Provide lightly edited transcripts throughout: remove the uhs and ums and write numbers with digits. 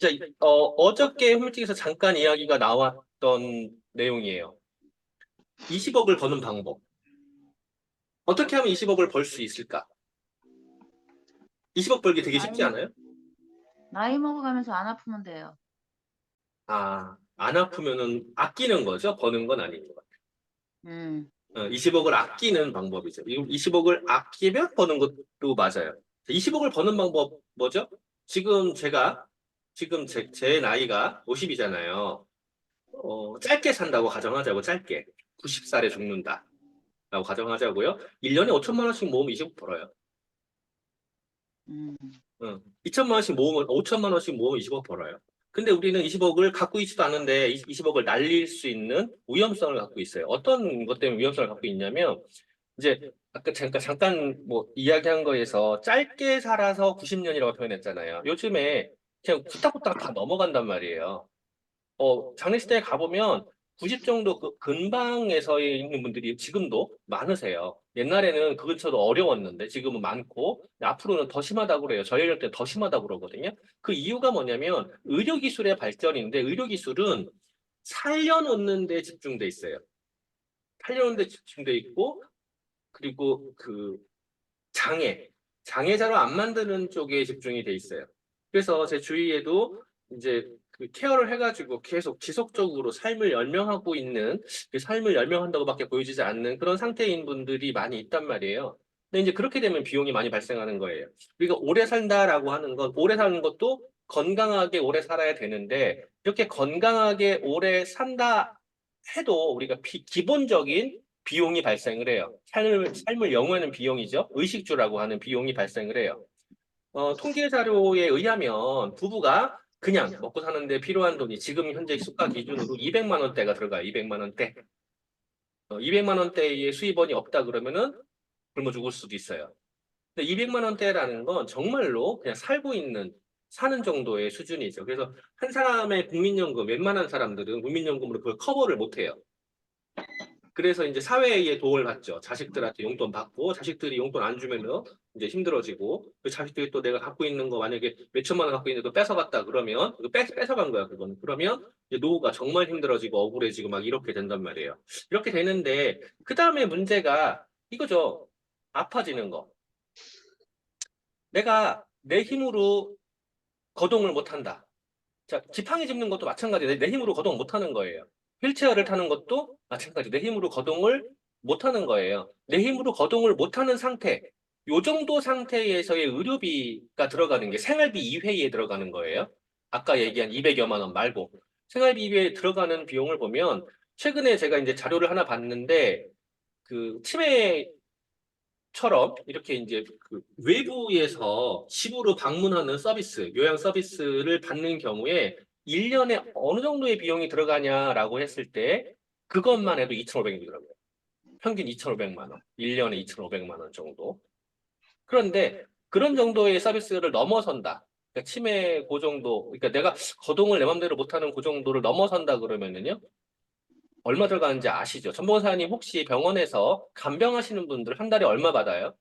자, 어저께 홈미팅에서 잠깐 이야기가 나왔던 내용이에요. 20억을 버는 방법. 어떻게 하면 20억을 벌 수 있을까? 20억 벌기 되게 나이, 쉽지 않아요? 나이 먹어가면서 안 아프면 돼요. 아, 안 아프면은 아끼는 거죠? 버는 건 아닌 것 같아요. 음, 20억을 아끼는 방법이죠. 20억을 아끼면 버는 것도 맞아요. 20억을 버는 방법 뭐죠? 지금 제 나이가 50이잖아요. 짧게 산다고 가정하자고, 짧게. 90살에 죽는다. 라고 가정하자고요. 1년에 5천만 원씩 모으면 20억 벌어요. 음, 2천만 원씩 모으면, 5천만 원씩 모으면 20억 벌어요. 근데 우리는 20억을 갖고 있지도 않은데 20억을 날릴 수 있는 위험성을 갖고 있어요. 어떤 것 때문에 위험성을 갖고 있냐면, 이제 아까 잠깐 뭐 이야기한 거에서 짧게 살아서 90년이라고 표현했잖아요. 요즘에 그냥 후딱후딱 다 넘어간단 말이에요. 장례식장에 가보면 90 정도 그 근방에서 있는 분들이 지금도 많으세요. 옛날에는 그 근처도 어려웠는데 지금은 많고 앞으로는 더 심하다고 그래요. 저희 연령 때 더 심하다고 그러거든요. 그 이유가 뭐냐면 의료기술의 발전인데 의료기술은 살려놓는 데 집중돼 있어요. 살려놓는 데 집중돼 있고 그리고 그 장애자로 안 만드는 쪽에 집중이 돼 있어요. 그래서 제 주위에도 이제 그 케어를 해가지고 계속 지속적으로 삶을 연명하고 있는, 그 삶을 연명한다고밖에 보여지지 않는 그런 상태인 분들이 많이 있단 말이에요. 근데 이제 그렇게 되면 비용이 많이 발생하는 거예요. 우리가 오래 산다라고 하는 건, 오래 사는 것도 건강하게 오래 살아야 되는데, 이렇게 건강하게 오래 산다 해도 우리가 기본적인 비용이 발생을 해요. 삶을 영위하는 비용이죠. 의식주라고 하는 비용이 발생을 해요. 통계 자료에 의하면 부부가 그냥 먹고 사는데 필요한 돈이 지금 현재 수가 기준으로 200만 원대가 들어가요. 200만 원대. 200만 원대의 수입원이 없다 그러면은 굶어 죽을 수도 있어요. 근데 200만 원대라는 건 정말로 그냥 살고 있는 사는 정도의 수준이죠. 그래서 한 사람의 국민연금, 웬만한 사람들은 국민연금으로 그걸 커버를 못 해요. 그래서 이제 사회의 도움을 받죠. 자식들한테 용돈 받고, 자식들이 용돈 안 주면은 이제 힘들어지고, 그 자식들이 또 내가 갖고 있는 거 만약에 몇 천만 원 갖고 있는데 또 뺏어갔다 그러면, 뺏어간 거야, 그거는. 그러면 이제 노후가 정말 힘들어지고 억울해지고 막 이렇게 된단 말이에요. 이렇게 되는데, 그 다음에 문제가 이거죠. 아파지는 거. 내가 내 힘으로 거동을 못 한다. 자, 지팡이 짚는 것도 마찬가지예요. 내 힘으로 거동 못 하는 거예요. 휠체어를 타는 것도 마찬가지. 내 힘으로 거동을 못 하는 거예요. 내 힘으로 거동을 못 하는 상태. 요 정도 상태에서의 의료비가 들어가는 게 생활비 이외에 들어가는 거예요. 아까 얘기한 200여만 원 말고. 생활비 이외에 들어가는 비용을 보면 최근에 제가 이제 자료를 하나 봤는데 그 치매 처럼 이렇게 이제 그 외부에서 집으로 방문하는 서비스, 요양 서비스를 받는 경우에 1년에 어느 정도의 비용이 들어가냐라고 했을 때 그것만 해도 2,500이더라고요. 평균 2,500만 원. 1년에 2,500만 원 정도. 그런데 그런 정도의 서비스를 넘어선다. 그러니까 치매 그 정도, 그러니까 내가 거동을 내 맘대로 못하는 그 정도를 넘어선다 그러면은요. 얼마 들어가는지 아시죠? 전보사님 혹시 병원에서 간병하시는 분들 한 달에 얼마 받아요?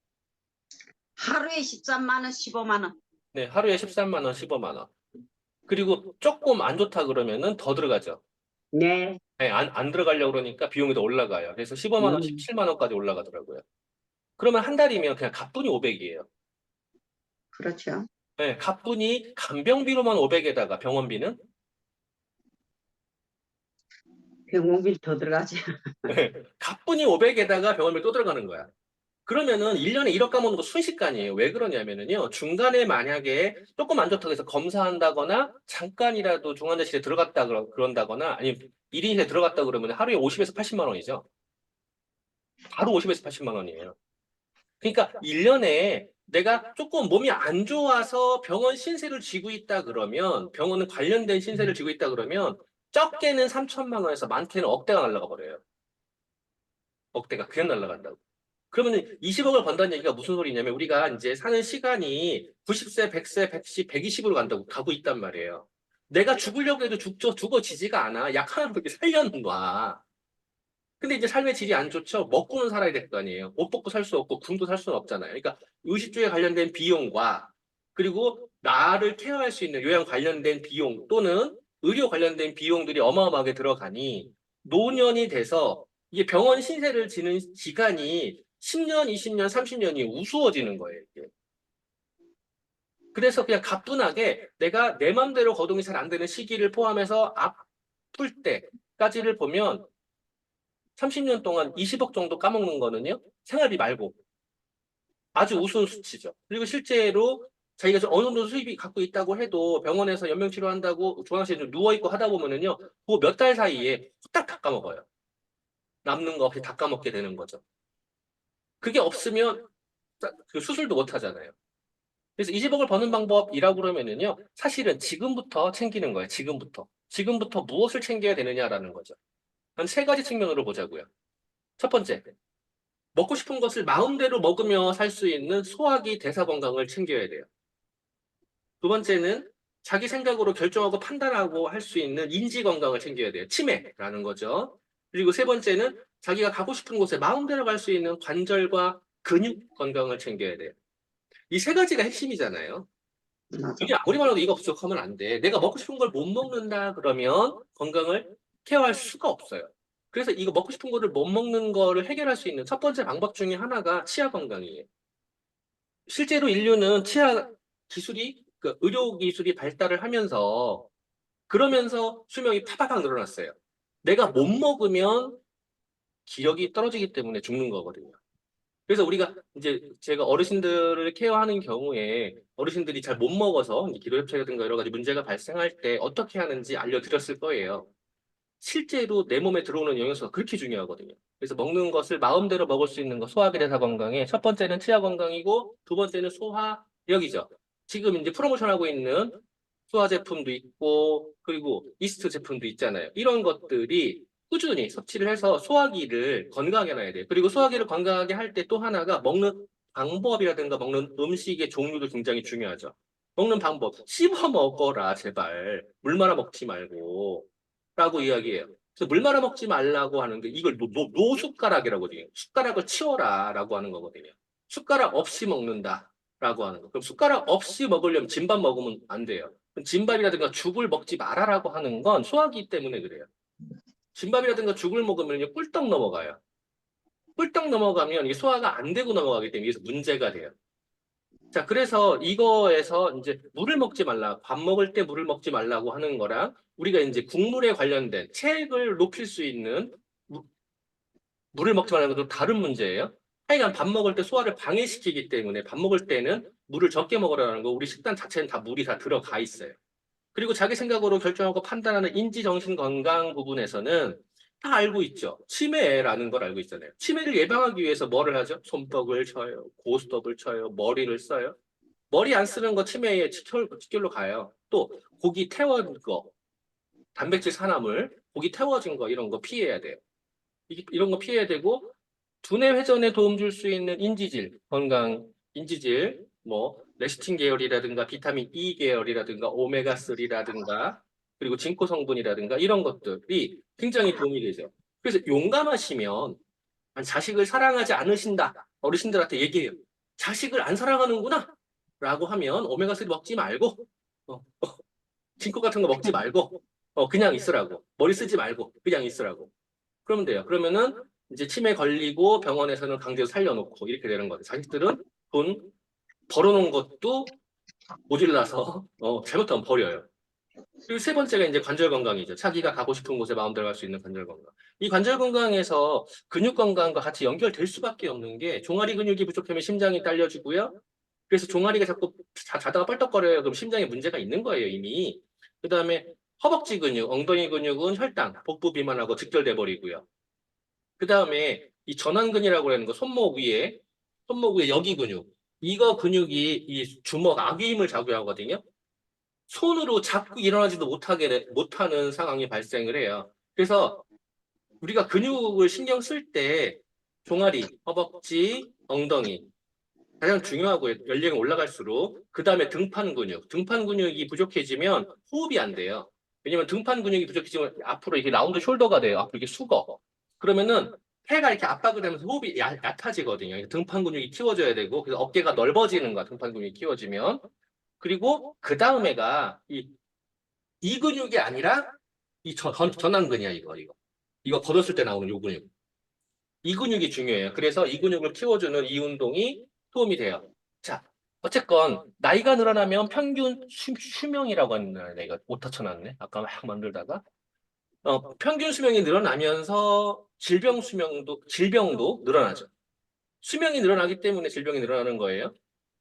하루에 13만 원, 15만 원. 네, 하루에 13만 원, 15만 원. 그리고 조금 안 좋다 그러면은 더 들어가죠. 네. 네, 안 들어가려고 그러니까 비용이 더 올라가요. 그래서 15만 원, 음, 17만 원까지 올라가더라고요. 그러면 한 달이면 그냥 가뿐히 500이에요. 그렇죠. 네, 가뿐히 간병비로만 500에다가 병원비는 병원비 더 들어가지. 네, 가뿐히 500에다가 병원비 또 들어가는 거야. 그러면은 1년에 1억 까먹는 거 순식간이에요. 왜 그러냐면은요. 중간에 만약에 조금 안 좋다고 해서 검사한다거나 잠깐이라도 중환자실에 들어갔다 그런다거나 아니면 1인실에 들어갔다 그러면 하루에 50에서 80만 원이죠. 바로 50에서 80만 원이에요. 그러니까 1년에 내가 조금 몸이 안 좋아서 병원 신세를 지고 있다 그러면 병원은 관련된 신세를 지고 있다 그러면 적게는 3천만 원에서 많게는 억대가 날라가 버려요. 억대가 그냥 날라간다고. 그러면 20억을 번다는 얘기가 무슨 소리냐면 우리가 이제 사는 시간이 90세, 100세, 110, 120으로 간다고 가고 있단 말이에요. 내가 죽으려고 해도 죽어지지가 않아. 약 하나 그렇게 살려는 거야. 근데 이제 삶의 질이 안 좋죠. 먹고는 살아야 될 거 아니에요. 옷 벗고 살 수 없고 굶고 살 수는 없잖아요. 그러니까 의식주에 관련된 비용과 그리고 나를 케어할 수 있는 요양 관련된 비용 또는 의료 관련된 비용들이 어마어마하게 들어가니 노년이 돼서 이게 병원 신세를 지는 기간이 10년, 20년, 30년이 우스워지는 거예요. 이게. 그래서 그냥 가뿐하게 내가 내 맘대로 거동이 잘 안 되는 시기를 포함해서 아플 때까지를 보면 30년 동안 20억 정도 까먹는 거는요. 생활비 말고 아주 우스운 수치죠. 그리고 실제로 자기가 좀 어느 정도 수입이 갖고 있다고 해도 병원에서 연명치료한다고 중앙시에 좀 누워있고 하다 보면은요. 그 몇 달 사이에 후딱 다 까먹어요. 남는 거 없이 다 까먹게 되는 거죠. 그게 없으면 그 수술도 못 하잖아요. 그래서 20억을 버는 방법이라고 그러면은요. 사실은 지금부터 챙기는 거예요. 지금부터. 지금부터 무엇을 챙겨야 되느냐라는 거죠. 한 세 가지 측면으로 보자고요. 첫 번째, 먹고 싶은 것을 마음대로 먹으며 살 수 있는 소화기 대사 건강을 챙겨야 돼요. 두 번째는 자기 생각으로 결정하고 판단하고 할 수 있는 인지 건강을 챙겨야 돼요. 치매라는 거죠. 그리고 세 번째는 자기가 가고 싶은 곳에 마음대로 갈 수 있는 관절과 근육 건강을 챙겨야 돼요. 이 세 가지가 핵심이잖아요. 맞아. 그냥 아무리 말해도 이거 부족하면 안 돼. 내가 먹고 싶은 걸 못 먹는다 그러면 건강을 케어할 수가 없어요. 그래서 이거 먹고 싶은 거를 못 먹는 거를 해결할 수 있는 첫 번째 방법 중에 하나가 치아 건강이에요. 실제로 인류는 치아 기술이, 그 의료 기술이 발달을 하면서 그러면서 수명이 파바박 늘어났어요. 내가 못 먹으면 기력이 떨어지기 때문에 죽는 거거든요. 그래서 우리가 이제 제가 어르신들을 케어하는 경우에 어르신들이 잘 못 먹어서 이제 기도협착이라든가 여러 가지 문제가 발생할 때 어떻게 하는지 알려드렸을 거예요. 실제로 내 몸에 들어오는 영양소가 그렇게 중요하거든요. 그래서 먹는 것을 마음대로 먹을 수 있는 것, 소화기대사 건강에 첫 번째는 치아 건강이고 두 번째는 소화력이죠. 지금 이제 프로모션하고 있는 소화 제품도 있고 그리고 이스트 제품도 있잖아요. 이런 것들이 꾸준히 섭취를 해서 소화기를 건강하게 놔야 돼요. 그리고 소화기를 건강하게 할 때 또 하나가 먹는 방법이라든가 먹는 음식의 종류도 굉장히 중요하죠. 먹는 방법, 씹어 먹어라 제발. 물 말아 먹지 말고 라고 이야기해요. 그래서 물 말아 먹지 말라고 하는 게 이걸 노숟가락이라고 해요. 숟가락을 치워라 라고 하는 거거든요. 숟가락 없이 먹는다 라고 하는 거. 그럼 숟가락 없이 먹으려면 진밥 먹으면 안 돼요. 진밥이라든가 죽을 먹지 말아라고 하는 건 소화기 때문에 그래요. 진밥이라든가 죽을 먹으면 꿀떡 넘어가요. 꿀떡 넘어가면 이게 소화가 안 되고 넘어가기 때문에 여기서 문제가 돼요. 자, 그래서 이거에서 이제 물을 먹지 말라, 밥 먹을 때 물을 먹지 말라고 하는 거랑 우리가 이제 국물에 관련된 체액을 높일 수 있는 물을 먹지 말라는 것도 다른 문제예요. 하여간 밥 먹을 때 소화를 방해시키기 때문에 밥 먹을 때는 물을 적게 먹으라는 거 우리 식단 자체는 다 물이 다 들어가 있어요. 그리고 자기 생각으로 결정하고 판단하는 인지 정신 건강 부분에서는 다 알고 있죠. 치매라는 걸 알고 있잖아요. 치매를 예방하기 위해서 뭐를 하죠? 손뼉을 쳐요. 고스톱을 쳐요. 머리를 써요. 머리 안 쓰는 거 치매의 직결로 가요. 또 고기 태워진 거, 단백질 산화물, 고기 태워진 거 이런 거 피해야 돼요. 이런 거 피해야 되고 두뇌 회전에 도움 줄 수 있는 인지질, 건강 인지질, 뭐 레시틴 계열이라든가 비타민 E 계열이라든가 오메가3라든가 그리고 징코 성분이라든가 이런 것들이 굉장히 도움이 되죠. 그래서 용감하시면 자식을 사랑하지 않으신다. 어르신들한테 얘기해요. 자식을 안 사랑하는구나. 라고 하면 오메가3 먹지 말고 어, 징코 같은 거 먹지 말고 그냥 있으라고. 머리 쓰지 말고 그냥 있으라고. 그러면 돼요. 그러면은 이제 치매 걸리고 병원에서는 강제로 살려놓고 이렇게 되는 거죠. 자식들은 돈 벌어놓은 것도 모질라서 잘못하면 버려요. 그리고 세 번째가 이제 관절 건강이죠. 자기가 가고 싶은 곳에 마음대로 갈 수 있는 관절 건강. 이 관절 건강에서 근육 건강과 같이 연결될 수밖에 없는 게 종아리 근육이 부족하면 심장이 딸려주고요. 그래서 종아리가 자꾸 자다가 뻘떡거려요. 그럼 심장에 문제가 있는 거예요, 이미. 그다음에 허벅지 근육, 엉덩이 근육은 혈당, 복부 비만하고 직결돼 버리고요. 그다음에 이 전완근이라고 하는 거 손목 위에 여기 근육. 이거 근육이 이 주먹 아귀 힘을 작용하거든요. 손으로 잡고 일어나지도 못하는 상황이 발생을 해요. 그래서 우리가 근육을 신경 쓸 때 종아리, 허벅지, 엉덩이 가장 중요하고 연령이 올라갈수록 그 다음에 등판 근육이 부족해지면 호흡이 안 돼요. 왜냐면 등판 근육이 부족해지면 앞으로 이게 라운드 숄더가 돼요. 앞으로 이게 숙어. 그러면은 폐가 이렇게 압박을 되면서 호흡이 얕아지거든요. 등판 근육이 키워져야 되고 그래서 어깨가 넓어지는 거야. 등판 근육이 키워지면. 그리고 그 다음에가 이 근육이 아니라 이 전완근이야, 이거 걷었을 때 나오는 요 근육. 이 근육이 중요해요. 그래서 이 근육을 키워주는 이 운동이 도움이 돼요. 자, 어쨌건 나이가 늘어나면 평균 수명이라고 하는 내가 오타 쳐놨네. 아까 막 만들다가 평균 수명이 늘어나면서 질병도 늘어나죠. 수명이 늘어나기 때문에 질병이 늘어나는 거예요.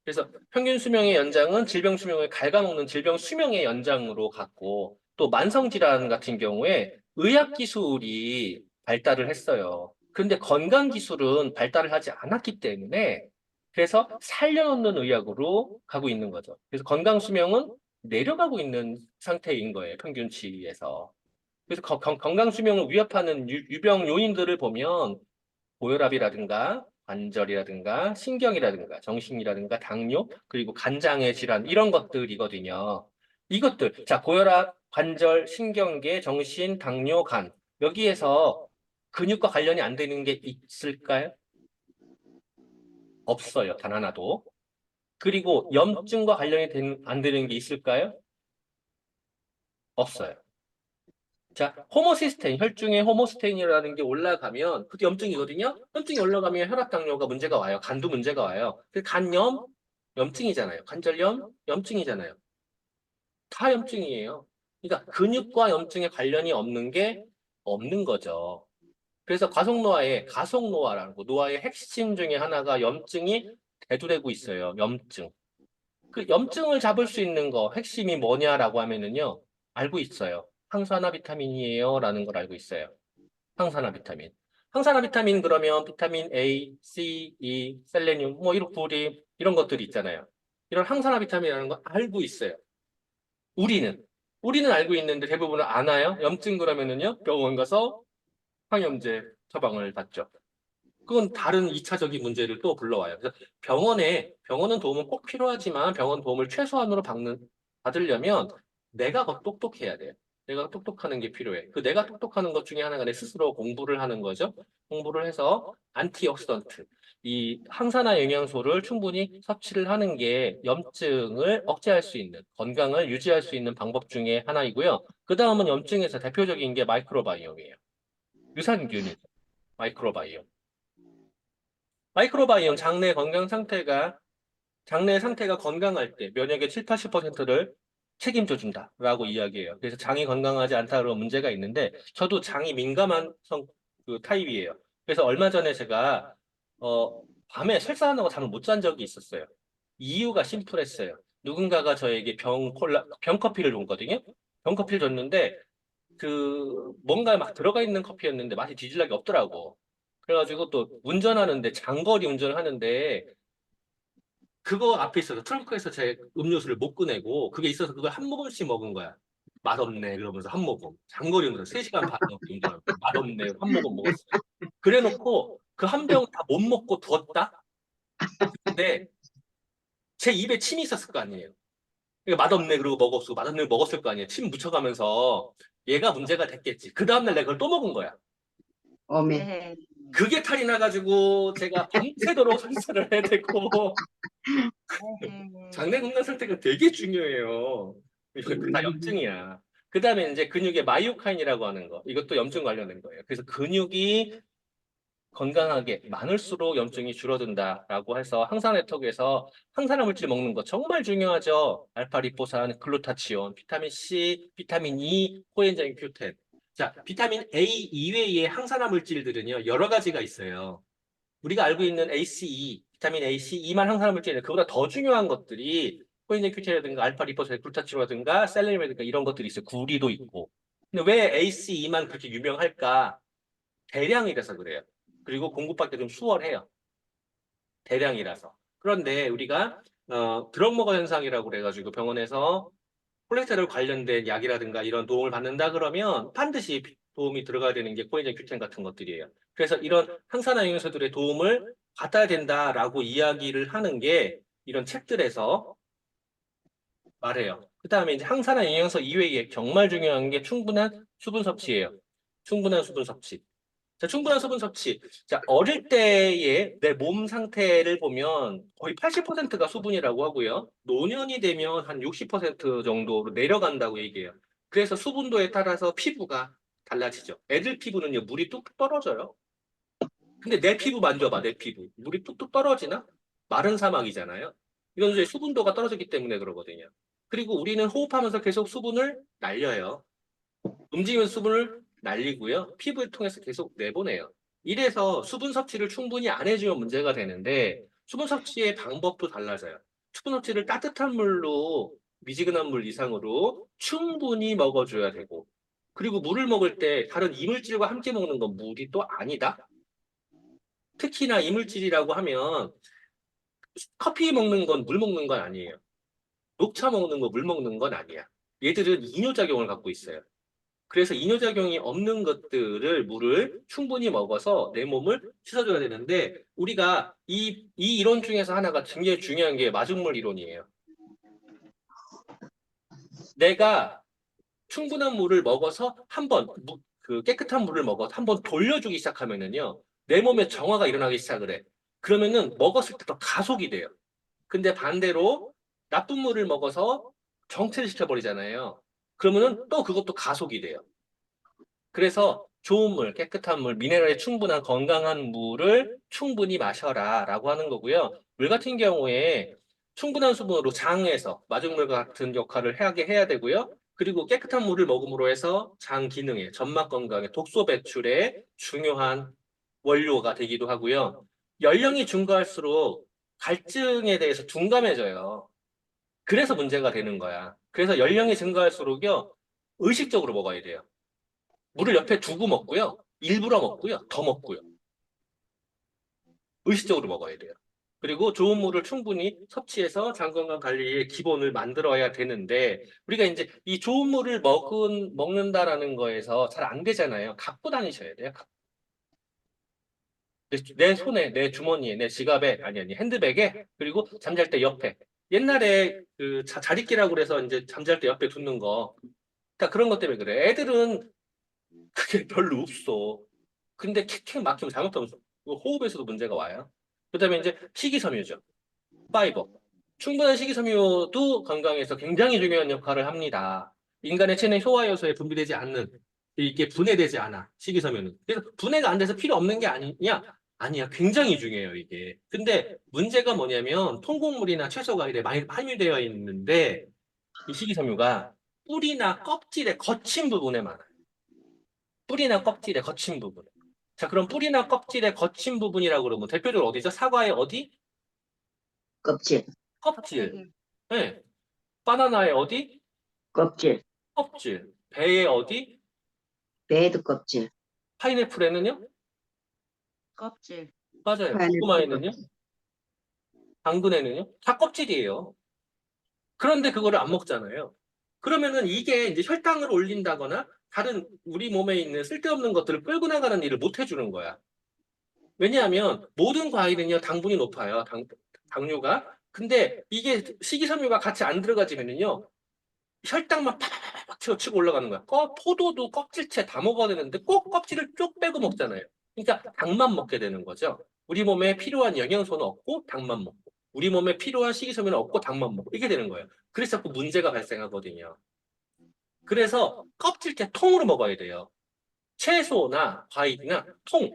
그래서 평균 수명의 연장은 질병 수명을 갉아먹는 질병 수명의 연장으로 갔고, 또 만성 질환 같은 경우에 의학 기술이 발달을 했어요. 그런데 건강 기술은 발달을 하지 않았기 때문에 그래서 살려놓는 의학으로 가고 있는 거죠. 그래서 건강 수명은 내려가고 있는 상태인 거예요. 평균치에서. 그래서 건강 수명을 위협하는 유병 요인들을 보면 고혈압이라든가 관절이라든가 신경이라든가 정신이라든가 당뇨 그리고 간장의 질환 이런 것들이거든요. 이것들 자 고혈압, 관절, 신경계, 정신, 당뇨, 간 여기에서 근육과 관련이 안 되는 게 있을까요? 없어요. 단 하나도. 그리고 염증과 관련이 안 되는 게 있을까요? 없어요. 자, 호모시스테인, 혈중의 호모시스테인이라는 게 올라가면 그게 염증이거든요. 염증이 올라가면 혈압 당뇨가 문제가 와요. 간도 문제가 와요. 그 간염, 염증이잖아요. 관절염, 염증이잖아요. 다 염증이에요. 그러니까 근육과 염증에 관련이 없는 게 없는 거죠. 그래서 가속노화라는 거, 노화의 핵심 중에 하나가 염증이 대두되고 있어요. 염증. 그 염증을 잡을 수 있는 거 핵심이 뭐냐라고 하면은요. 알고 있어요. 항산화 비타민이에요. 라는 걸 알고 있어요. 항산화 비타민. 항산화 비타민 그러면 비타민 A, C, E, 셀레늄 뭐 이런 구리 이런 것들이 있잖아요. 이런 항산화 비타민이라는 거 알고 있어요. 우리는 우리는 알고 있는데 대부분은 안 와요. 염증 그러면은요. 병원 가서 항염제 처방을 받죠. 그건 다른 2차적인 문제를 또 불러와요. 그래서 병원은 도움은 꼭 필요하지만 병원 도움을 최소한으로 받으려면 내가 더 똑똑해야 돼요. 내가 똑똑하는 게 필요해. 그 내가 똑똑하는 것 중에 하나가 내 스스로 공부를 하는 거죠. 공부를 해서 안티옥시던트, 이 항산화 영양소를 충분히 섭취를 하는 게 염증을 억제할 수 있는, 건강을 유지할 수 있는 방법 중에 하나이고요. 그 다음은 염증에서 대표적인 게 마이크로바이옴이에요. 유산균이죠. 마이크로바이옴. 마이크로바이옴 장내 상태가 건강할 때 면역의 7, 80%를 책임져 준다라고 이야기해요. 그래서 장이 건강하지 않다 그런 문제가 있는데 저도 장이 민감한 그 타입이에요. 그래서 얼마 전에 제가 밤에 설사한다고 잠을 못 잔 적이 있었어요. 이유가 심플했어요. 누군가가 저에게 병커피를 줬거든요. 병커피를 줬는데 그 뭔가 막 들어가 있는 커피였는데 맛이 뒤질락이 없더라고. 그래가지고 또 운전하는데 장거리 운전을 하는데 그거 앞에 있어서 트렁크에서 제 음료수를 못 꺼내고 그게 있어서 그걸 한 모금씩 먹은 거야. 맛없네 그러면서 한 모금. 장거리 운전 3시간 반 넘게 운전하고 맛없네 한 모금 먹었어요. 그래놓고 그 한 병 다 못 먹고 두었다? 근데 제 입에 침이 있었을 거 아니에요. 그러니까 맛없네 그러고 먹었고 맛없네 먹었을 거 아니에요. 침 묻혀가면서 얘가 문제가 됐겠지. 그 다음날 내가 그걸 또 먹은 거야. 어메. 네. 그게 탈이 나가지고 제가 밤새도록 설사를 해야 되고 네. 장내 건강 상태가 되게 중요해요. 이거 다 염증이야. 그 다음에 이제 근육의 마이오카인이라고 하는 거. 이것도 염증 관련된 거예요. 그래서 근육이 건강하게 많을수록 염증이 줄어든다라고 해서 항산화 네트워크에서 항산화 물질 먹는 거 정말 중요하죠. 알파 리포산, 글루타치온, 비타민 C, 비타민 E, 코엔자임 Q10. 자, 비타민 A 이외의 항산화 물질들은요, 여러 가지가 있어요. 우리가 알고 있는 ACE, 비타민 ACE만 항산화 물질인데 그보다 더 중요한 것들이 코엔자임 Q10이라든가 알파 리포산, 글루타치온이라든가 셀레늄이라든가 이런 것들이 있어요. 구리도 있고. 근데 왜 ACE만 그렇게 유명할까? 대량이라서 그래요. 그리고 공급받기 좀 수월해요. 대량이라서. 그런데 우리가 드럭머거 현상이라고 그래가지고 병원에서 콜레스테롤 관련된 약이라든가 이런 도움을 받는다 그러면 반드시 도움이 들어가야 되는 게 코엔자임 Q10 같은 것들이에요. 그래서 이런 항산화 영양소들의 도움을 받아야 된다라고 이야기를 하는 게 이런 책들에서 말해요. 그 다음에 이제 항산화 영양소 이외에 정말 중요한 게 충분한 수분 섭취예요. 충분한 수분 섭취. 자, 충분한 수분 섭취. 자, 어릴 때의 내 몸 상태를 보면 거의 80%가 수분이라고 하고요. 노년이 되면 한 60% 정도로 내려간다고 얘기해요. 그래서 수분도에 따라서 피부가 달라지죠. 애들 피부는요, 물이 뚝뚝 떨어져요. 근데 내 피부 만져봐, 내 피부. 물이 뚝뚝 떨어지나? 마른 사막이잖아요. 이건 이제 수분도가 떨어졌기 때문에 그러거든요. 그리고 우리는 호흡하면서 계속 수분을 날려요. 움직이면서 수분을 날리고요. 피부를 통해서 계속 내보내요. 이래서 수분 섭취를 충분히 안 해주면 문제가 되는데 수분 섭취의 방법도 달라져요. 수분 섭취를 따뜻한 물로 미지근한 물 이상으로 충분히 먹어줘야 되고 그리고 물을 먹을 때 다른 이물질과 함께 먹는 건 물이 또 아니다. 특히나 이물질이라고 하면 커피 먹는 건 물 먹는 건 아니에요. 녹차 먹는 거 물 먹는 건 아니야. 얘들은 이뇨작용을 갖고 있어요. 그래서 이뇨작용이 없는 것들을 물을 충분히 먹어서 내 몸을 씻어줘야 되는데 우리가 이 이론 중에서 하나가 굉장히 중요한 게 마중물 이론이에요. 내가 충분한 물을 먹어서 그 깨끗한 물을 먹어서 한번 돌려주기 시작하면은요 내 몸에 정화가 일어나기 시작을 해. 그러면은 먹었을 때 더 가속이 돼요. 근데 반대로 나쁜 물을 먹어서 정체를 시켜버리잖아요. 그러면은 또 그것도 가속이 돼요. 그래서 좋은 물, 깨끗한 물, 미네랄이 충분한 건강한 물을 충분히 마셔라 라고 하는 거고요. 물 같은 경우에 충분한 수분으로 장에서 마중물 같은 역할을 하게 해야 되고요. 그리고 깨끗한 물을 먹음으로 해서 장 기능에, 점막 건강에, 독소 배출에 중요한 원료가 되기도 하고요. 연령이 증가할수록 갈증에 대해서 둔감해져요. 그래서 문제가 되는 거야. 그래서 연령이 증가할수록요, 의식적으로 먹어야 돼요. 물을 옆에 두고 먹고요. 일부러 먹고요. 더 먹고요. 의식적으로 먹어야 돼요. 그리고 좋은 물을 충분히 섭취해서 장 건강 관리의 기본을 만들어야 되는데 우리가 이제 이 좋은 물을 먹는다라는 거에서 잘 안 되잖아요. 갖고 다니셔야 돼요. 내 손에, 내 주머니에, 내 지갑에, 아니, 핸드백에, 그리고 잠잘 때 옆에. 옛날에 그 자릿기라고 그래서 이제 잠잘 때 옆에 두는 거. 그러니까 그런 것 때문에 그래. 애들은 그게 별로 없어. 근데 킥킥 막히면 잘못하면 호흡에서도 문제가 와요. 그다음에 이제 식이섬유죠. 파이버. 충분한 식이섬유도 건강에서 굉장히 중요한 역할을 합니다. 인간의 체내 소화효소에 분비되지 않는 이게 분해되지 않아 식이섬유는. 그래서 분해가 안 돼서 필요 없는 게 아니냐? 아니야. 굉장히 중요해요 이게. 근데 문제가 뭐냐면 통곡물이나 채소 과일에 많이 함유되어 있는데 이 식이섬유가 뿌리나 껍질의 거친 부분에 많아요. 뿌리나 껍질의 거친 부분. 자, 그럼 뿌리나 껍질의 거친 부분이라고 그러면 대표적으로 어디죠? 사과의 어디? 껍질, 껍질. 네. 바나나의 어디? 껍질, 껍질. 배의 어디? 배드 껍질, 파인애플에는요? 껍질. 맞아요. 파인애플 고구마에는요? 껍질. 당근에는요? 다 껍질이에요. 그런데 그거를 안 먹잖아요. 그러면은 이게 이제 혈당을 올린다거나 다른 우리 몸에 있는 쓸데없는 것들을 끌고 나가는 일을 못 해주는 거야. 왜냐하면 모든 과일은요, 당분이 높아요. 당류가. 근데 이게 식이섬유가 같이 안 들어가지면은요, 혈당만 팍팍팍 치고 올라가는 거야. 포도도 껍질째 다 먹어야 되는데 꼭 껍질을 쪽 빼고 먹잖아요. 그러니까 당만 먹게 되는 거죠. 우리 몸에 필요한 영양소는 없고 당만 먹고, 우리 몸에 필요한 식이섬유는 없고 당만 먹고 이게 되는 거예요. 그래서 자꾸 문제가 발생하거든요. 그래서 껍질째 통으로 먹어야 돼요. 채소나 과일이나 통,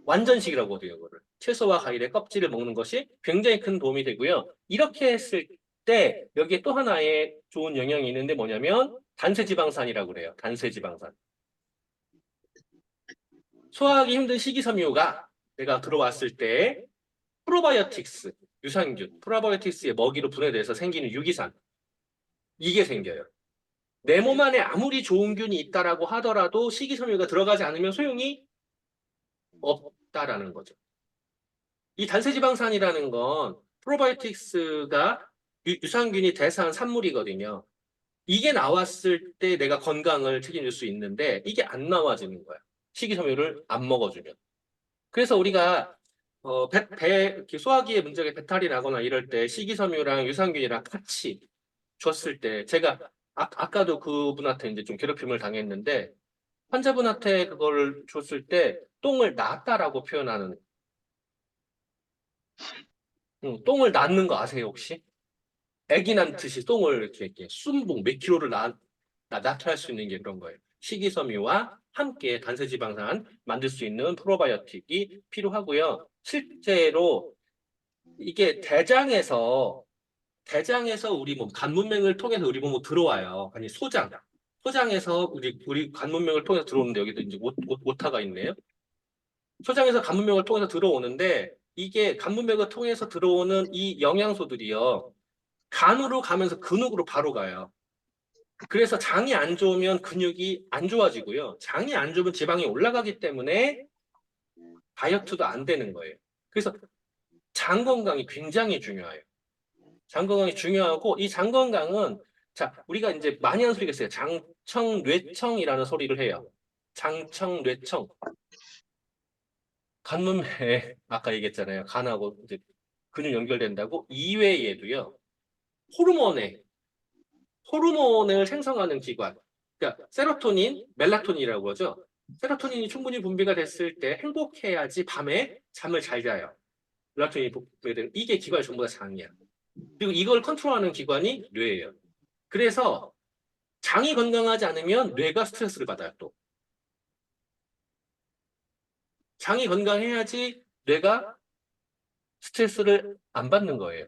완전식이라고 하거든요. 이거를. 채소와 과일의 껍질을 먹는 것이 굉장히 큰 도움이 되고요. 이렇게 했을 때 여기에 또 하나의 좋은 영향이 있는데 뭐냐면 단세지방산이라고 그래요. 단세지방산. 소화하기 힘든 식이섬유가 내가 들어왔을 때 프로바이오틱스, 유산균, 프로바이오틱스의 먹이로 분해돼서 생기는 유기산. 이게 생겨요. 내 몸 안에 아무리 좋은 균이 있다라고 하더라도 식이섬유가 들어가지 않으면 소용이 없다라는 거죠. 이 단세지방산이라는 건 프로바이오틱스가 유산균이 대사한 산물이거든요. 이게 나왔을 때 내가 건강을 책임질 수 있는데 이게 안 나와지는 거야. 식이섬유를 안 먹어주면. 그래서 우리가 이렇게 소화기에 문제가 배탈이 나거나 이럴 때 식이섬유랑 유산균이랑 같이 줬을 때 제가 아까도 그분한테 이제 좀 괴롭힘을 당했는데 환자분한테 그걸 줬을 때 똥을 놨다라고 표현하는, 똥을 낳는 거 아세요, 혹시? 애기 낳듯이 똥을 이렇게 순봉 몇 킬로를 나타날 수 있는 게 그런 거예요. 식이섬유와 함께 단세지방산 만들 수 있는 프로바이오틱이 필요하고요. 실제로 이게 대장에서 우리 몸, 간 문명을 통해서 우리 몸으로 들어와요. 아니, 소장에서 우리 간 문명을 통해서 들어오는데 여기도 이제 오타가 있네요. 소장에서 간 문명을 통해서 들어오는데 이게 간 문명을 통해서 들어오는 이 영양소들이요. 간으로 가면서 근육으로 바로 가요. 그래서 장이 안 좋으면 근육이 안 좋아지고요. 장이 안 좋으면 지방이 올라가기 때문에 다이어트도 안 되는 거예요. 그래서 장 건강이 굉장히 중요해요. 장 건강이 중요하고 이 장 건강은 자, 우리가 이제 많이 하는 소리가 있어요. 장청, 뇌청이라는 소리를 해요. 장청, 뇌청. 간문맥 아까 얘기했잖아요. 간하고 이제 근육 연결된다고 이외에도요. 호르몬을 생성하는 기관. 그러니까 세로토닌, 멜라토닌이라고 하죠. 세로토닌이 충분히 분비가 됐을 때 행복해야지 밤에 잠을 잘 자요. 멜라토닌이 분비되는 이게 기관이 전부 다 장이야. 그리고 이걸 컨트롤하는 기관이 뇌예요. 그래서 장이 건강하지 않으면 뇌가 스트레스를 받아요, 또. 장이 건강해야지 뇌가 스트레스를 안 받는 거예요.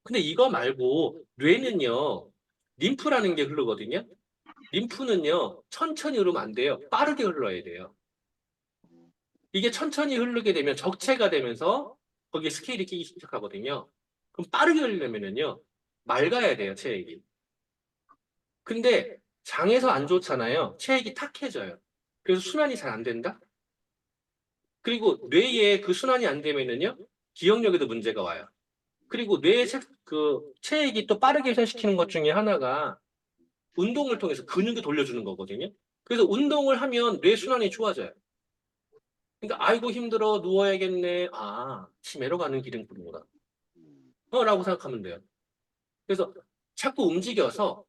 근데 이거 말고 뇌는요, 림프라는 게 흐르거든요. 림프는요, 천천히 흐르면 안 돼요. 빠르게 흘러야 돼요. 이게 천천히 흐르게 되면 적체가 되면서 거기에 스케일이 끼기 시작하거든요. 그럼 빠르게 흘리려면요, 맑아야 돼요, 체액이. 근데 장에서 안 좋잖아요. 체액이 탁해져요. 그래서 순환이 잘 안 된다? 그리고 뇌에 그 순환이 안 되면은요, 기억력에도 문제가 와요. 그리고 뇌의 체액이 또 빠르게 회전시키는 것 중에 하나가 운동을 통해서 근육을 돌려주는 거거든요. 그래서 운동을 하면 뇌 순환이 좋아져요. 그러니까 아이고 힘들어 누워야겠네. 아, 치매로 가는 길이구나. 라고 생각하면 돼요. 그래서 자꾸 움직여서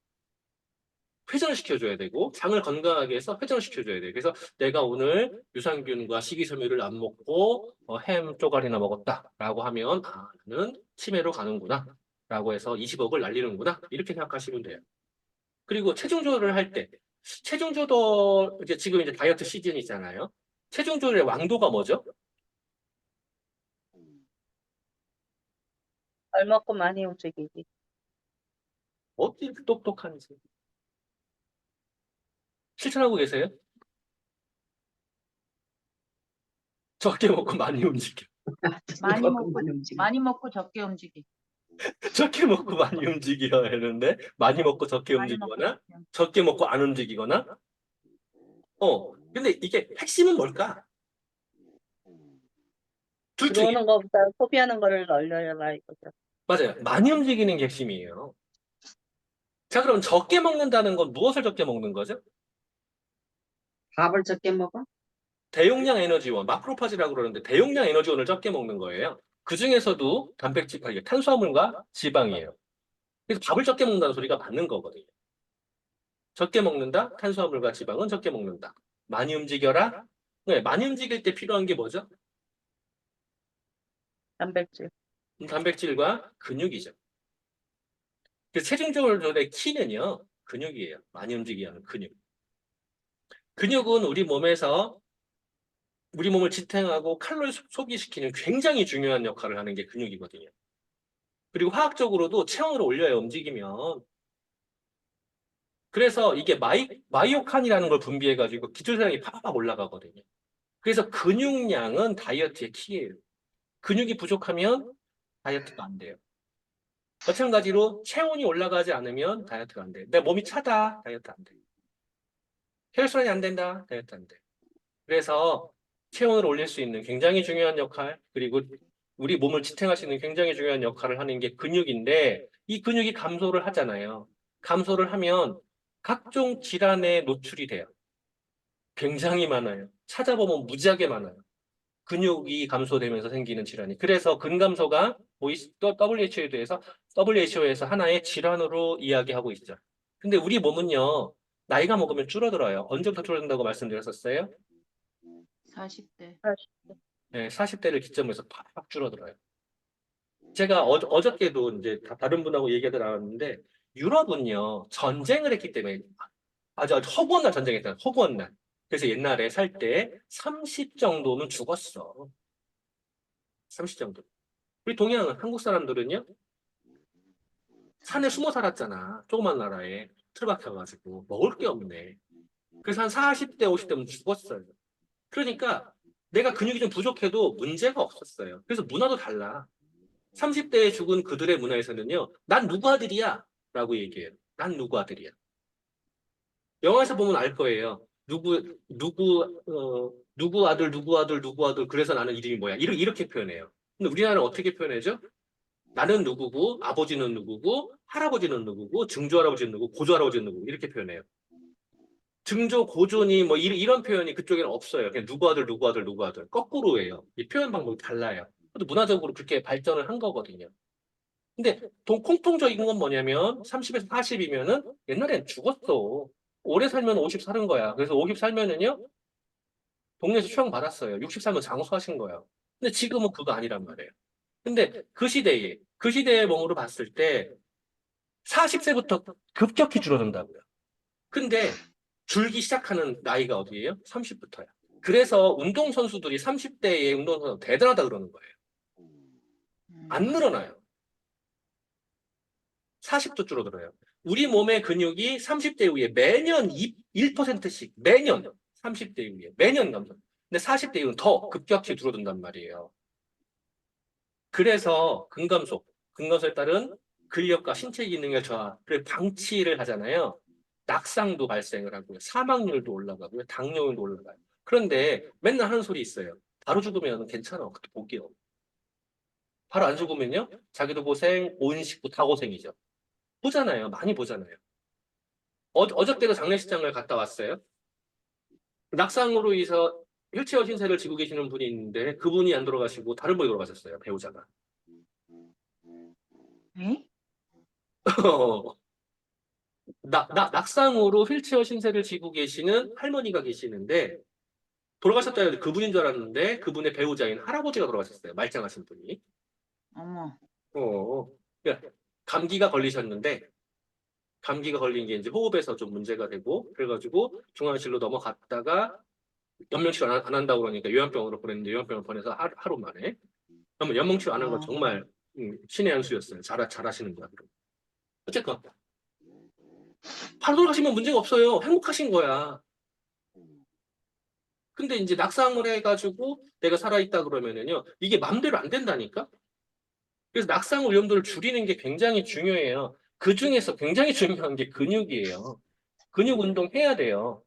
회전을 시켜줘야 되고 장을 건강하게 해서 회전을 시켜줘야 돼요. 그래서 내가 오늘 유산균과 식이섬유를 안 먹고 햄 쪼가리나 먹었다라고 하면 아, 나는 치매로 가는구나 라고 해서 20억을 날리는구나 이렇게 생각하시면 돼요. 그리고 체중 조절을 할 때 체중 조절 이제 지금 이제 다이어트 시즌이잖아요. 체중 조절의 왕도가 뭐죠? 덜 먹고 많이 움직이기. 어디 똑똑한지 실천하고 계세요? 적게 먹고 많이 움직여. 많이 먹고 적게 움직이기. 적게 먹고 많이 움직여야 하는데 많이 먹고 적게 많이 먹고 움직이거나 적게 움직이기. 적게 먹고 안 움직이거나 근데 이게 핵심은 뭘까? 둘 중에 들어오는 것보다 소비하는 거를 늘려라 이거죠. 맞아요. 많이 움직이는 게 핵심이에요. 자, 그럼 적게 먹는다는 건 무엇을 적게 먹는 거죠? 밥을 적게 먹어? 대용량 에너지원, 마크로파지라고 그러는데 대용량 에너지원을 적게 먹는 거예요. 그 중에서도 단백질, 이게 탄수화물과 지방이에요. 그래서 밥을 적게 먹는다는 소리가 맞는 거거든요. 적게 먹는다, 탄수화물과 지방은 적게 먹는다. 많이 움직여라. 네, 많이 움직일 때 필요한 게 뭐죠? 단백질. 단백질과 근육이죠. 그래서 체중 조절의 키는요, 근육이에요. 많이 움직이게 하는 근육. 근육은 우리 몸에서 우리 몸을 지탱하고 칼로리 소비시키는 굉장히 중요한 역할을 하는 게 근육이거든요. 그리고 화학적으로도 체온을 올려요, 움직이면. 그래서 이게 마이오칸이라는 걸 분비해가지고 기초대사량이 팍팍 올라가거든요. 그래서 근육량은 다이어트의 키예요. 근육이 부족하면 다이어트가 안 돼요. 마찬가지로 체온이 올라가지 않으면 다이어트가 안 돼요. 내 몸이 차다, 다이어트 안 돼요. 혈액순환이 안 된다, 다이어트 안 돼요. 그래서 체온을 올릴 수 있는 굉장히 중요한 역할, 그리고 우리 몸을 지탱할 수 있는 굉장히 중요한 역할을 하는 게 근육인데, 이 근육이 감소를 하잖아요. 감소를 하면 각종 질환에 노출이 돼요. 굉장히 많아요. 찾아보면 무지하게 많아요. 근육이 감소되면서 생기는 질환이. 그래서 근감소가 WHO에서 하나의 질환으로 이야기하고 있죠. 근데 우리 몸은요, 나이가 먹으면 줄어들어요. 언제부터 줄어든다고 말씀드렸었어요? 40대. 네, 40대를 기점으로 해서 팍 줄어들어요. 제가 어저께도 이제 다른 분하고 얘기가 나왔는데, 유럽은요, 전쟁을 했기 때문에 아주 허구한 날 전쟁했잖아요. 허구한 날. 그래서 옛날에 살 때 30 정도는 죽었어. 30 정도. 우리 동양 한국 사람들은요, 산에 숨어 살았잖아. 조그만 나라에 틀박혀가지고 먹을 게 없네. 그래서 한 40대, 50대면 죽었어요. 그러니까 내가 근육이 좀 부족해도 문제가 없었어요. 그래서 문화도 달라. 30대에 죽은 그들의 문화에서는요, 난 누구 아들이야? 라고 얘기해요. 난 누구 아들이야? 영화에서 보면 알 거예요. 누구 아들, 누구 아들, 누구 아들, 그래서 나는 이름이 뭐야. 이렇게 표현해요. 근데 우리나라는 어떻게 표현하죠? 나는 누구고, 아버지는 누구고, 할아버지는 누구고, 증조할아버지는 누구고, 고조할아버지는 누구고, 이렇게 표현해요. 증조, 고조니, 뭐, 이런 표현이 그쪽에는 없어요. 그냥 누구 아들, 누구 아들, 누구 아들. 거꾸로 해요. 이 표현 방법이 달라요. 또 문화적으로 그렇게 발전을 한 거거든요. 근데 공통적인 건 뭐냐면 30에서 40이면은 옛날엔 죽었어. 오래 살면 50 사는 거야. 그래서 50 살면은요 동네에서 추앙받았어요. 60 살면 장수하신 거예요. 근데 지금은 그거 아니란 말이에요. 근데 그 시대의 몸으로 봤을 때 40세부터 급격히 줄어든다고요. 근데 줄기 시작하는 나이가 어디예요? 30부터야. 그래서 운동선수들이 30대의 운동선수 대단하다 그러는 거예요. 안 늘어나요. 40도 줄어들어요. 우리 몸의 근육이 30대 이후에 매년 1%씩 매년 30대 이후에 매년 감소. 근데 40대 이후는 더 급격히 줄어든단 말이에요. 그래서 근감소에 따른 근력과 신체 기능의 저하를 방치를 하잖아요. 낙상도 발생을 하고요. 사망률도 올라가고요. 당뇨율도 올라가요. 그런데 맨날 하는 소리 있어요. 바로 죽으면 괜찮아. 그때 볼게요. 바로 안 죽으면요. 자기도 고생, 온 식구 다 고생이죠. 보잖아요. 많이 보잖아요. 어저께도 장례식장을 갔다 왔어요. 낙상으로 인해서 휠체어 신세를 지고 계시는 분이 있는데 그분이 안 돌아가시고 다른 분이 돌아가셨어요. 배우자가. 에? 낙상으로 휠체어 신세를 지고 계시는 할머니가 계시는데 돌아가셨다 해도 그분인 줄 알았는데 그분의 배우자인 할아버지가 돌아가셨어요. 말짱하신 분이. 어머. 그러니까 감기가 걸리셨는데 감기가 걸린 게 이제 호흡에서 좀 문제가 되고 그래가지고 중환실로 넘어갔다가 연명치료 안 한다고 그러니까 요양병원으로 보냈는데 요양병원 보내서 하루 만에 그러면 연명치료 안 한 건 정말 신의 한 수였어요. 잘하시는 거야. 그럼. 어쨌건 바로 돌아가시면 문제가 없어요. 행복하신 거야. 근데 이제 낙상을 해가지고 내가 살아있다 그러면은요 이게 맘대로 안 된다니까. 그래서 낙상 위험도를 줄이는 게 굉장히 중요해요. 그 중에서 굉장히 중요한 게 근육이에요. 근육 운동 해야 돼요.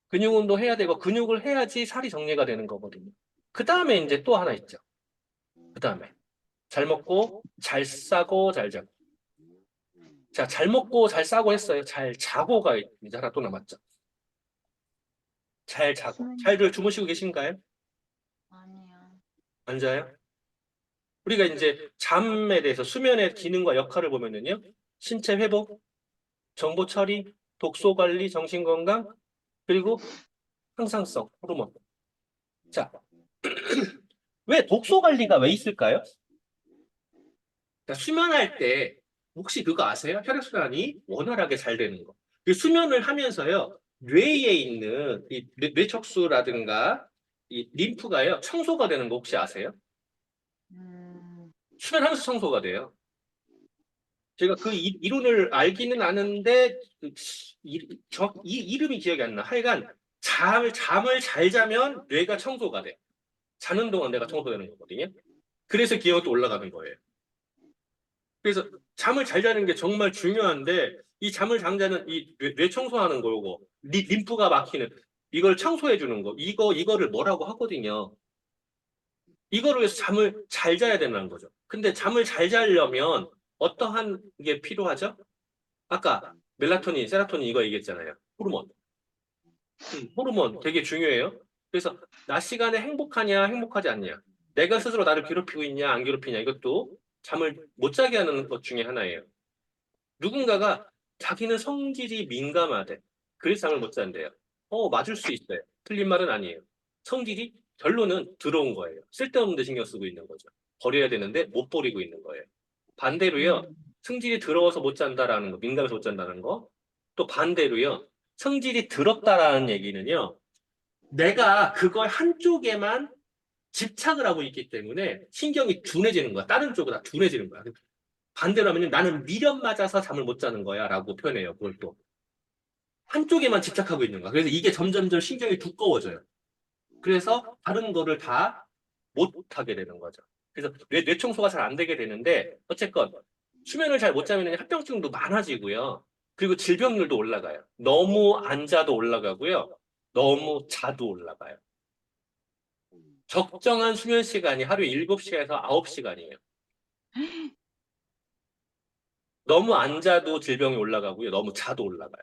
근육 운동 해야 되고 근육을 해야지 살이 정리가 되는 거거든요. 그 다음에 이제 또 하나 있죠. 그 다음에 잘 먹고 잘 싸고 잘 자고. 자, 잘 먹고 잘 싸고 했어요. 잘 자고가 이제 하나 또 남았죠. 잘 자고. 잘들 주무시고 계신가요? 아니야. 안 자요? 우리가 이제 잠에 대해서 수면의 기능과 역할을 보면은요. 신체 회복, 정보 처리, 독소 관리, 정신 건강, 그리고 항상성, 호르몬. 자, 왜 독소 관리가 왜 있을까요? 자, 수면할 때 혹시 그거 아세요? 혈액순환이 원활하게 잘 되는 거. 그 수면을 하면서요. 뇌에 있는 이 뇌척수라든가 이 림프가요. 청소가 되는 거 혹시 아세요? 음, 수면하면서 청소가 돼요. 제가 그 이론을 알기는 아는데 이름이 기억이 안 나. 하여간 잠을 잘 자면 뇌가 청소가 돼. 자는 동안 뇌가 청소되는 거거든요. 그래서 기억도 올라가는 거예요. 그래서 잠을 잘 자는 게 정말 중요한데 이 잠을 잠자는 이 뇌 청소하는 거고 림프가 막히는 이걸 청소해 주는 거 이거를 뭐라고 하거든요. 이거를 위해서 잠을 잘 자야 되는 거죠. 근데 잠을 잘 자려면 어떠한 게 필요하죠? 아까 멜라토닌, 세로토닌 이거 얘기했잖아요. 호르몬. 호르몬 되게 중요해요. 그래서 낮 시간에 행복하냐, 행복하지 않냐. 내가 스스로 나를 괴롭히고 있냐, 안 괴롭히냐. 이것도 잠을 못 자게 하는 것 중에 하나예요. 누군가가 자기는 성질이 민감하대. 그래서 잠을 못 잔대요. 맞을 수 있어요. 틀린 말은 아니에요. 성질이 결론은 들어온 거예요. 쓸데없는 데 신경 쓰고 있는 거죠. 버려야 되는데 못 버리고 있는 거예요. 반대로요. 성질이 들어와서 못 잔다라는 거, 민감해서 못 잔다는 거. 또 반대로요. 성질이 들었다라는 얘기는요. 내가 그걸 한쪽에만 집착을 하고 있기 때문에 신경이 둔해지는 거야. 다른 쪽으로 다 둔해지는 거야. 반대로 하면 나는 미련 맞아서 잠을 못 자는 거야 라고 표현해요. 그걸 또. 한쪽에만 집착하고 있는 거야. 그래서 이게 점점점 신경이 두꺼워져요. 그래서 다른 거를 다 못하게 되는 거죠. 그래서 뇌 청소가 잘 안 되게 되는데 어쨌건 수면을 잘 못 자면 합병증도 많아지고요. 그리고 질병률도 올라가요. 너무 안 자도 올라가고요. 너무 자도 올라가요. 적정한 수면 시간이 하루에 7시간에서 9시간이에요. 너무 안 자도 질병이 올라가고요. 너무 자도 올라가요.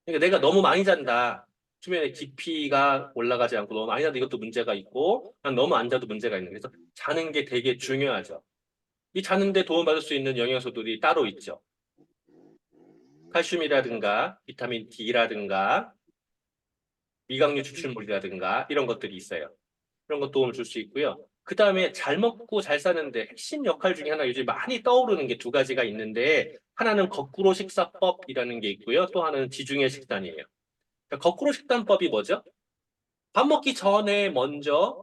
그러니까 내가 너무 많이 잔다. 수면의 깊이가 올라가지 않고 너무 많이 자도 이것도 문제가 있고 난 너무 안 자도 문제가 있는 거예요. 그래서 자는 게 되게 중요하죠. 이 자는데 도움받을 수 있는 영양소들이 따로 있죠. 칼슘이라든가 비타민 D라든가 미각류 추출물이라든가 이런 것들이 있어요. 그런 것 도움을 줄 수 있고요. 그 다음에 잘 먹고 잘 사는데 핵심 역할 중에 하나 요즘 많이 떠오르는 게 두 가지가 있는데 하나는 거꾸로 식사법이라는 게 있고요. 또 하나는 지중해 식단이에요. 그러니까 거꾸로 식단법이 뭐죠? 밥 먹기 전에 먼저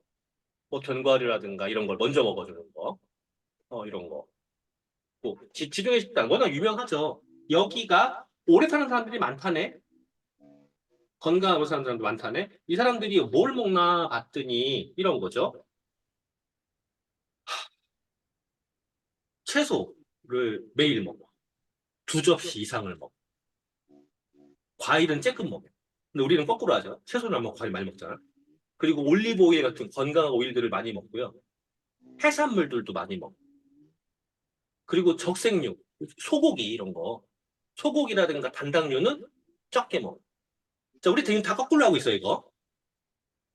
뭐 견과류라든가 이런 걸 먼저 먹어주는 거. 이런 거. 뭐 지중해 식단 워낙 유명하죠. 여기가 오래 사는 사람들이 많다네. 건강하고 사는 사람도 많다네. 이 사람들이 뭘 먹나 봤더니 이런 거죠. 채소를 매일 먹어. 2접시 이상을 먹어. 과일은 쬐끔 먹어. 근데 우리는 거꾸로 하죠. 채소는 안 먹고 과일 많이 먹잖아. 그리고 올리브 오일 같은 건강한 오일들을 많이 먹고요. 해산물들도 많이 먹어. 그리고 적색류, 소고기 이런 거. 소고기라든가 단당류는 적게 먹어. 자, 우리 지금 다 거꾸로 하고 있어, 이거.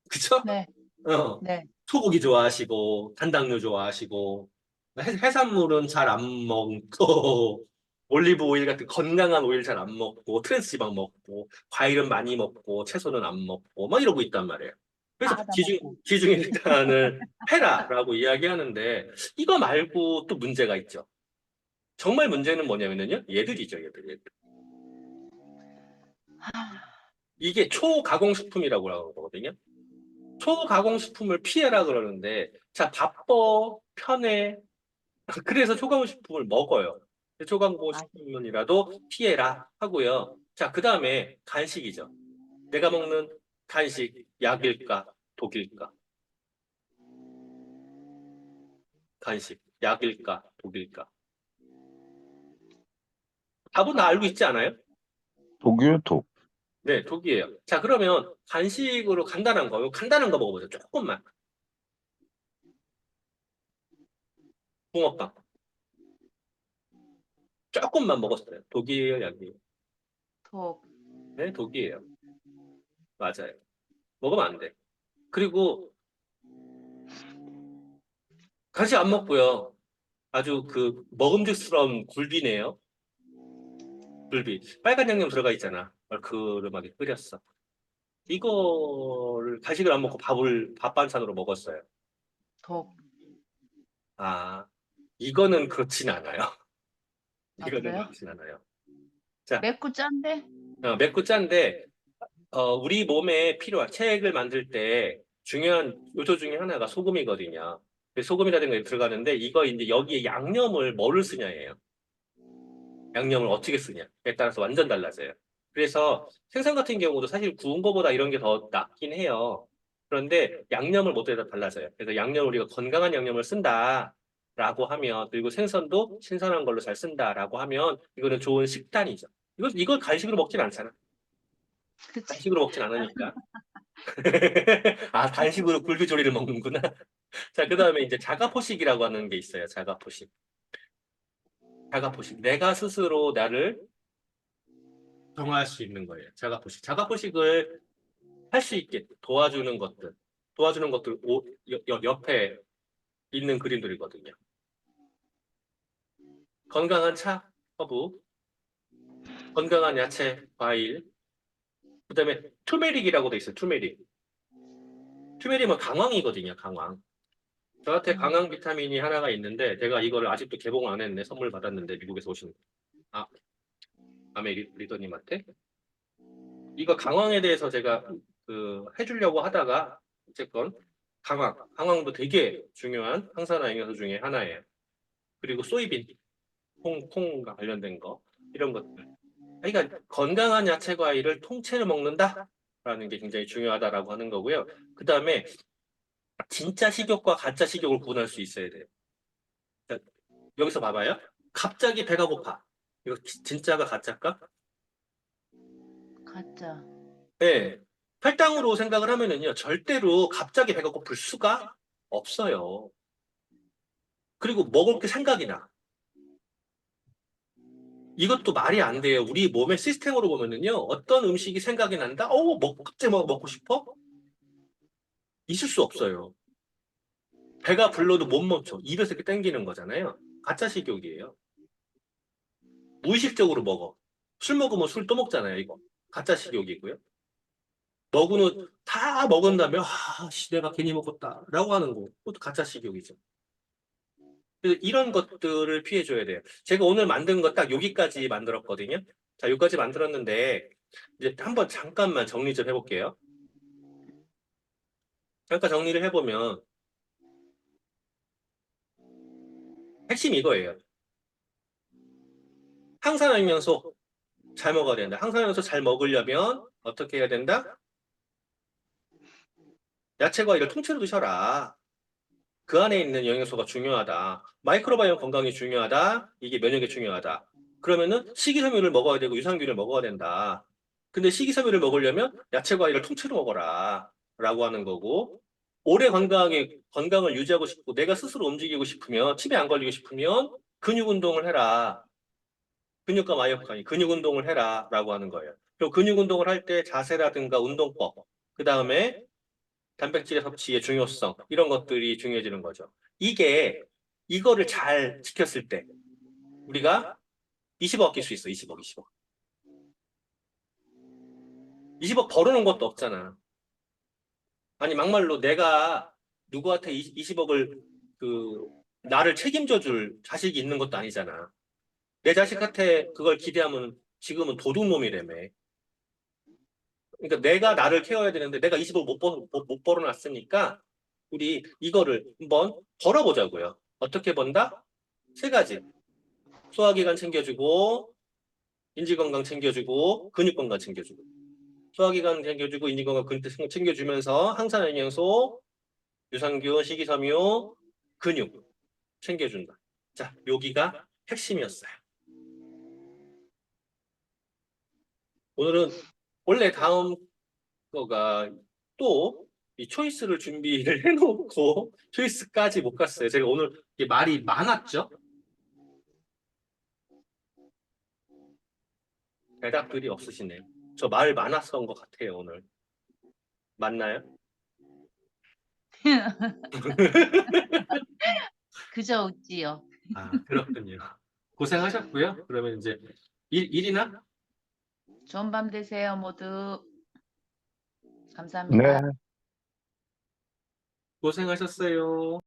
그쵸? 네, 어. 네. 소고기 좋아하시고, 단당류 좋아하시고, 해산물은 잘 안 먹고, 올리브 오일 같은 건강한 오일 잘 안 먹고, 트랜스 지방 먹고, 과일은 많이 먹고, 채소는 안 먹고, 막 이러고 있단 말이에요. 그래서 다 먹고. 지중해 식단을 해라라고 이야기하는데, 이거 말고 또 문제가 있죠. 정말 문제는 뭐냐면요, 얘들이죠, 얘들. 이게 초가공식품이라고 하거든요. 초가공식품을 피해라 그러는데, 자, 바빠, 편해. 그래서 초가공식품을 먹어요. 초가공식품이라도 피해라 하고요. 자, 그 다음에 간식이죠. 내가 먹는 간식, 약일까, 독일까? 간식, 약일까, 독일까? 답은 다 알고 있지 않아요? 독일 독. 네, 독이에요. 자, 그러면 간식으로 간단한 거 먹어보세요. 조금만. 붕어빵. 조금만 먹었어요. 독이에요, 약이에요? 독. 네, 독이에요. 맞아요. 먹으면 안 돼. 그리고 간식 안 먹고요. 아주 그 먹음직스러운 굴비네요. 굴비. 빨간 양념 들어가 있잖아. 얼큰하게 끓였어. 이거를 간식을 안 먹고 밥 반찬으로 먹었어요. 독. 아, 이거는 그렇진 않아요. 아, 이거는 그래요? 그렇진 않아요. 자, 맵고 짠데? 맵고 짠데 우리 몸에 필요한 체액을 만들 때 중요한 요소 중에 하나가 소금이거든요. 소금이라든가 이렇게 들어가는데 이거 이제 여기에 양념을 뭐를 쓰냐예요. 양념을 어떻게 쓰냐에 따라서 완전 달라져요. 그래서 생선 같은 경우도 사실 구운 거보다 이런 게 더 낫긴 해요. 그런데 양념을 모두에 다 달라져요. 그래서 양념을 우리가 건강한 양념을 쓴다라고 하면 그리고 생선도 신선한 걸로 잘 쓴다라고 하면 이거는 좋은 식단이죠. 이걸 간식으로 먹진 않잖아. 그치. 간식으로 먹진 않으니까. 아, 간식으로 굴비조리를 먹는구나. 자, 그 다음에 이제 자가포식이라고 하는 게 있어요. 자가포식. 자가포식. 내가 스스로 나를 정화할 수 있는 거예요. 자가포식. 자가포식을 할 수 있게 도와주는 것들. 옆에 있는 그림들이거든요. 건강한 차, 허브, 건강한 야채, 과일, 그다음에 투메릭이라고 돼 있어요. 투메릭. 투메릭은 강황이거든요. 강황. 저한테 강황 비타민이 하나가 있는데 제가 이거를 아직도 개봉 안 했네. 선물 받았는데 미국에서 오신 아메 리더님한테 이거 강황에 대해서 제가 해주려고 하다가 어쨌건 강황도 되게 중요한 항산화 영양소 중에 하나예요. 그리고 소이빈, 콩과 관련된 거 이런 것들. 그러니까 건강한 야채 과일을 통째로 먹는다라는 게 굉장히 중요하다라고 하는 거고요. 그 다음에 진짜 식욕과 가짜 식욕을 구분할 수 있어야 돼요. 자, 여기서 봐봐요. 갑자기 배가 고파. 이거 진짜가 가짜일까? 가짜. 네. 할당으로 생각을 하면은요, 절대로 갑자기 배가 고플 수가 없어요. 그리고 먹을 게 생각이 나. 이것도 말이 안 돼요. 우리 몸의 시스템으로 보면은요, 어떤 음식이 생각이 난다? 갑자기 먹고 싶어? 있을 수 없어요. 배가 불러도 못 멈춰. 입에서 이렇게 당기는 거잖아요. 가짜 식욕이에요. 무의식적으로 먹어. 술 먹으면 술 또 먹잖아요, 이거. 가짜 식욕이고요. 먹은 다 먹은 다음에, 내가 괜히 먹었다. 라고 하는 거. 그것도 가짜 식욕이죠. 그래서 이런 것들을 피해줘야 돼요. 제가 오늘 만든 거 딱 여기까지 만들었거든요. 자, 여기까지 만들었는데, 이제 한번 잠깐만 정리 좀 해볼게요. 잠깐 정리를 해보면, 핵심이 이거예요. 항산화영양소 잘 먹어야 된다. 항산화영양소 잘 먹으려면 어떻게 해야 된다? 야채 과일을 통째로 드셔라. 그 안에 있는 영양소가 중요하다. 마이크로바이옴 건강이 중요하다. 이게 면역이 중요하다. 그러면은 식이섬유를 먹어야 되고 유산균을 먹어야 된다. 근데 식이섬유를 먹으려면 야채 과일을 통째로 먹어라. 라고 하는 거고 오래 건강을 유지하고 싶고 내가 스스로 움직이고 싶으면 치매 안 걸리고 싶으면 근육 운동을 해라. 근육과 마이오카이 근육 운동을 해라. 라고 하는 거예요. 그리고 근육 운동을 할 때 자세라든가 운동법 그 다음에 단백질의 섭취의 중요성 이런 것들이 중요해지는 거죠. 이거를 잘 지켰을 때 우리가 20억 낄 수 있어. 20억. 20억 벌어놓은 것도 없잖아. 아니 막말로 내가 누구한테 20억을 나를 책임져 줄 자식이 있는 것도 아니잖아. 내 자식한테 그걸 기대하면 지금은 도둑놈이라며. 그러니까 내가 나를 케어해야 되는데 내가 20억 못 벌어놨으니까 우리 이거를 한번 벌어보자고요. 어떻게 번다? 세 가지. 소화기관 챙겨주고 인지건강 챙겨주고 근육건강 챙겨주고 소화기관 챙겨주고 인지건강 근육 챙겨주면서 항산화영양소 유산균 식이섬유 근육 챙겨준다. 자, 여기가 핵심이었어요. 오늘은 원래 다음 거가 또 이 초이스를 준비를 해놓고 초이스까지 못 갔어요. 제가 오늘 이게 말이 많았죠? 대답들이 없으시네요. 저 말 많았던 것 같아요, 오늘. 맞나요? 그저 웃지요. 그렇군요. 고생하셨고요. 그러면 이제 일이나? 좋은 밤 되세요, 모두. 감사합니다. 네. 고생하셨어요.